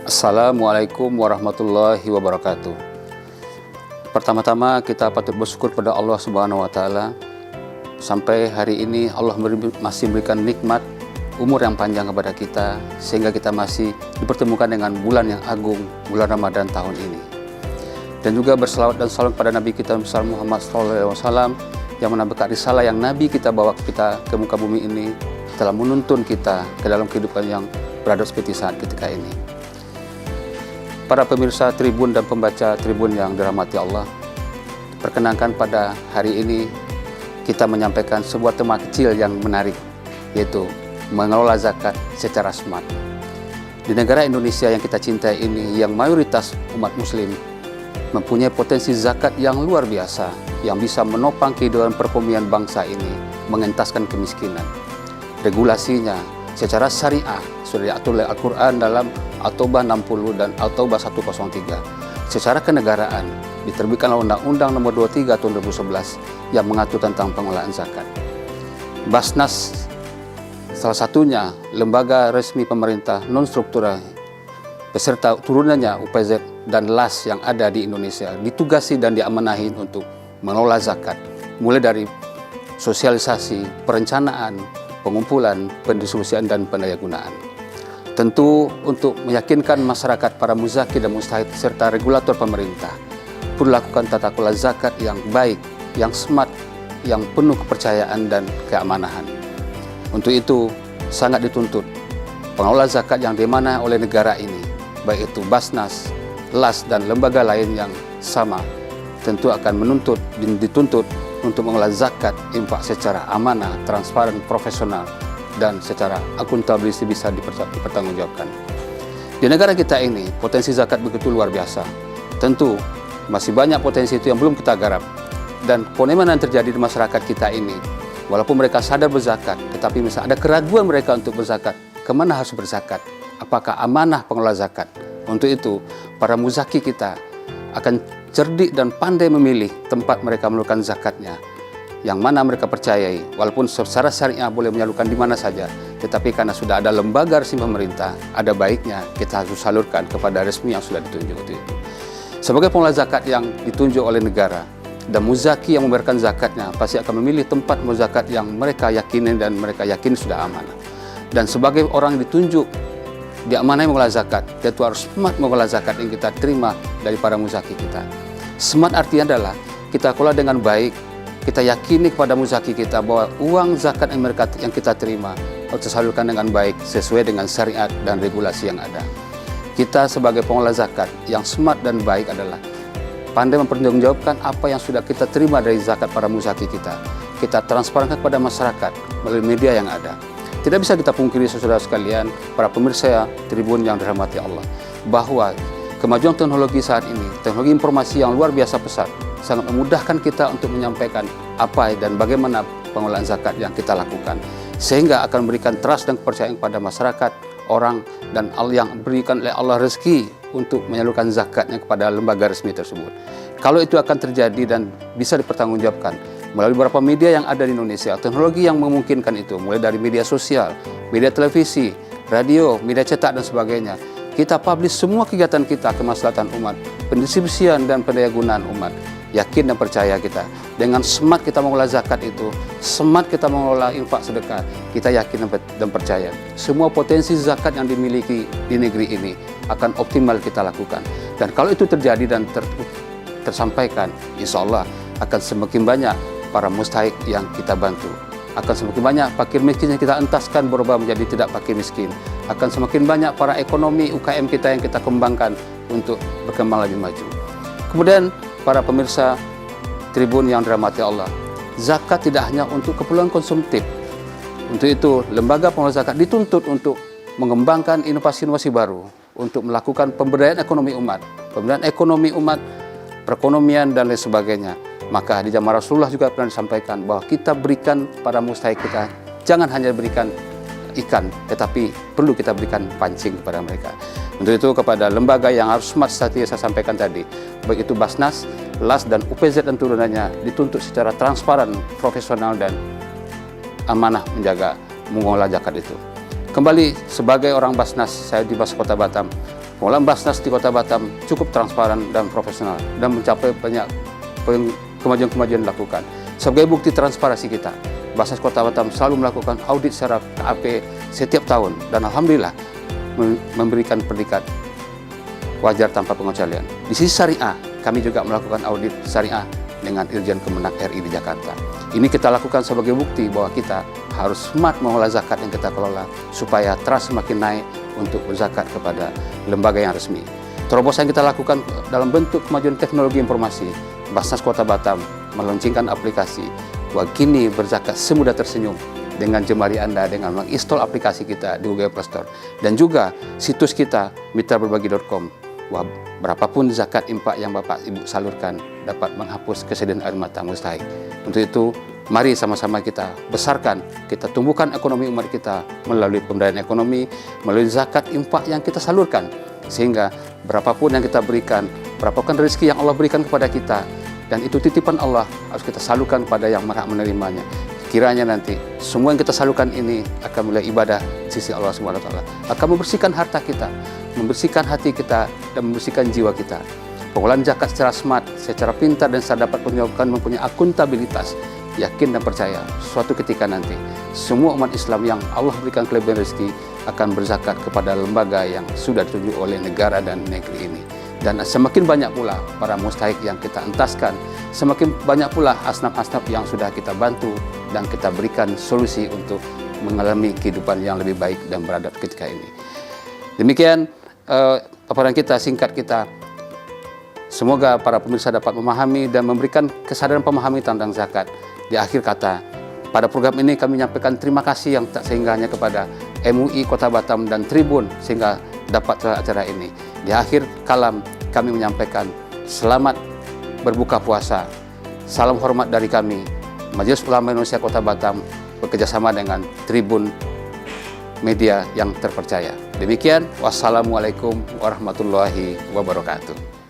Assalamualaikum warahmatullahi wabarakatuh. Pertama-tama kita patut bersyukur pada Allah Subhanahu wa Ta'ala. Sampai hari ini Allah masih memberikan nikmat umur yang panjang kepada kita, sehingga kita masih dipertemukan dengan bulan yang agung, bulan Ramadan tahun ini. Dan juga berselawat dan salam pada Nabi kita Muhammad SAW, yang menambahkan risalah yang Nabi kita bawa kita ke muka bumi ini, telah menuntun kita ke dalam kehidupan yang berada seperti saat ketika ini. Para pemirsa Tribun dan pembaca Tribun yang dirahmati Allah, perkenankan pada hari ini kita menyampaikan sebuah tema kecil yang menarik, yaitu mengelola zakat secara smart. Di negara Indonesia yang kita cintai ini, yang mayoritas umat muslim, mempunyai potensi zakat yang luar biasa, yang bisa menopang kehidupan perekonomian bangsa ini, mengentaskan kemiskinan. Regulasinya secara syariah sudah diatur oleh Al-Quran dalam At-Taubah 60 dan At-Taubah 103. Secara kenegaraan diterbitkan Undang-Undang Nomor 23 Tahun 2011 yang mengatur tentang pengelolaan zakat. Basnas salah satunya lembaga resmi pemerintah non-struktural beserta turunannya UPZ dan LAS yang ada di Indonesia ditugasi dan diamanahi untuk mengelola zakat, mulai dari sosialisasi, perencanaan, pengumpulan, pendistribusian, dan pendayagunaan. Tentu untuk meyakinkan masyarakat, para muzaki dan mustahid serta regulator pemerintah perlu lakukan tata kelola zakat yang baik, yang smart, yang penuh kepercayaan dan keamanan. Untuk itu sangat dituntut pengelola zakat yang diamanah oleh negara ini, baik itu Basnas, LAS, dan lembaga lain yang sama, tentu akan dituntut untuk mengelola zakat infak secara amanah, transparan, profesional, dan secara akuntabilitas bisa dipertanggungjawabkan. Di negara kita ini, potensi zakat begitu luar biasa. Tentu, masih banyak potensi itu yang belum kita garap. Dan fenomena yang terjadi di masyarakat kita ini, walaupun mereka sadar berzakat, tetapi misalnya ada keraguan mereka untuk berzakat. Kemana harus berzakat? Apakah amanah pengelola zakat? Untuk itu, para muzaki kita akan cerdik dan pandai memilih tempat mereka menurunkan zakatnya, yang mana mereka percayai, walaupun secara syariah boleh menyalurkan di mana saja, tetapi karena sudah ada lembaga resmi pemerintah, ada baiknya kita harus salurkan kepada resmi yang sudah ditunjuk itu. Sebagai pengelola zakat yang ditunjuk oleh negara, dan muzaki yang memberikan zakatnya pasti akan memilih tempat muzakat yang mereka yakini dan mereka yakini sudah amanah. Dan sebagai orang yang ditunjuk diamanai mengelola zakat, yaitu harus smart mengelola zakat yang kita terima dari para muzaki kita. Smart artinya adalah kita kelola dengan baik. Kita yakini kepada muzaki kita bahwa uang zakat yang kita terima harus tersalurkan dengan baik sesuai dengan syariat dan regulasi yang ada. Kita sebagai pengelola zakat yang smart dan baik adalah pandai mempertanggungjawabkan apa yang sudah kita terima dari zakat para muzaki kita. Kita transparankan kepada masyarakat melalui media yang ada. Tidak bisa kita pungkiri, saudara sekalian, para pemirsa Tribun yang dirahmati Allah, bahwa kemajuan teknologi saat ini, teknologi informasi yang luar biasa pesat, sangat memudahkan kita untuk menyampaikan apa dan bagaimana pengelolaan zakat yang kita lakukan, sehingga akan memberikan trust dan kepercayaan kepada masyarakat, orang, dan yang berikan oleh Allah rezeki untuk menyalurkan zakatnya kepada lembaga resmi tersebut. Kalau itu akan terjadi dan bisa dipertanggungjawabkan melalui beberapa media yang ada di Indonesia, teknologi yang memungkinkan itu, mulai dari media sosial, media televisi, radio, media cetak, dan sebagainya. Kita publish semua kegiatan kita kemaslahatan umat, pendistribusian dan pendayagunaan umat. Yakin dan percaya kita, dengan smart kita mengelola zakat itu, smart kita mengelola infak sedekah, kita yakin dan percaya semua potensi zakat yang dimiliki di negeri ini akan optimal kita lakukan. Dan kalau itu terjadi dan tersampaikan, insya Allah akan semakin banyak para mustahik yang kita bantu, akan semakin banyak fakir miskin yang kita entaskan berubah menjadi tidak fakir miskin, akan semakin banyak para ekonomi UKM kita yang kita kembangkan untuk berkembang lebih maju. Kemudian para pemirsa Tribun yang dirahmati Allah, zakat tidak hanya untuk keperluan konsumtif. Untuk itu, lembaga pengelola zakat dituntut untuk mengembangkan inovasi-inovasi baru, untuk melakukan pemberdayaan ekonomi umat, perekonomian, dan lain sebagainya. Maka di zaman Rasulullah juga pernah disampaikan bahwa kita berikan para mustahik kita, jangan hanya berikan ikan, tetapi perlu kita berikan pancing kepada mereka. Untuk itu kepada lembaga yang harus smart seperti saya sampaikan tadi, baik itu Basnas, LAS, dan UPZ dan turunannya, dituntut secara transparan, profesional, dan amanah menjaga mengelola zakat itu. Kembali sebagai orang Basnas, saya di Bas Kota Batam, Pengelolaan Basnas di Kota Batam cukup transparan dan profesional dan mencapai banyak kemajuan-kemajuan dilakukan. Sebagai bukti transparansi kita, Basnas Kota Batam selalu melakukan audit secara KAP setiap tahun dan alhamdulillah memberikan predikat wajar tanpa pengecualian. Di sisi syariah, kami juga melakukan audit syariah dengan Irjen Kemenak RI di Jakarta. Ini kita lakukan sebagai bukti bahwa kita harus smart mengelola zakat yang kita kelola supaya trust semakin naik untuk berzakat kepada lembaga yang resmi. Terobosan yang kita lakukan dalam bentuk kemajuan teknologi informasi, Basnas Kota Batam meluncurkan aplikasi Wakini Berzakat Semudah Tersenyum dengan jemari Anda dengan menginstal aplikasi kita di Google Play Store dan juga situs kita mitraberbagi.com. Wah, berapapun zakat infak yang Bapak Ibu salurkan dapat menghapus kesedihan air mata mustahik. Untuk itu, mari sama-sama kita besarkan, kita tumbuhkan ekonomi umat kita melalui pemberdayaan ekonomi, melalui zakat infak yang kita salurkan. Sehingga berapapun yang kita berikan, berapapun rezeki yang Allah berikan kepada kita, dan itu titipan Allah, harus kita salurkan kepada yang berhak menerimanya. Kiranya nanti semua yang kita salurkan ini akan mulai ibadah di sisi Allah Subhanahu wa taala, akan membersihkan harta kita, membersihkan hati kita, dan membersihkan jiwa kita. Pengelolaan zakat secara smart, secara pintar dan secara dapat mempunyai akuntabilitas, yakin dan percaya suatu ketika nanti semua umat Islam yang Allah berikan kelebihan rezeki akan berzakat kepada lembaga yang sudah ditunjuk oleh negara dan negeri ini. Dan semakin banyak pula para mustahik yang kita entaskan, semakin banyak pula asnaf-asnaf yang sudah kita bantu dan kita berikan solusi untuk mengalami kehidupan yang lebih baik dan beradab ketika ini. Demikian paparan kita, singkat kita. Semoga para pemirsa dapat memahami dan memberikan kesadaran pemahami tentang zakat. Di akhir kata, pada program ini kami menyampaikan terima kasih yang tak sehingganya kepada MUI Kota Batam dan Tribun sehingga dapat acara ini. Di akhir kalam kami menyampaikan selamat berbuka puasa. Salam hormat dari kami, Majelis Ulama Indonesia Kota Batam bekerjasama dengan Tribun Media yang terpercaya. Demikian, wassalamualaikum warahmatullahi wabarakatuh.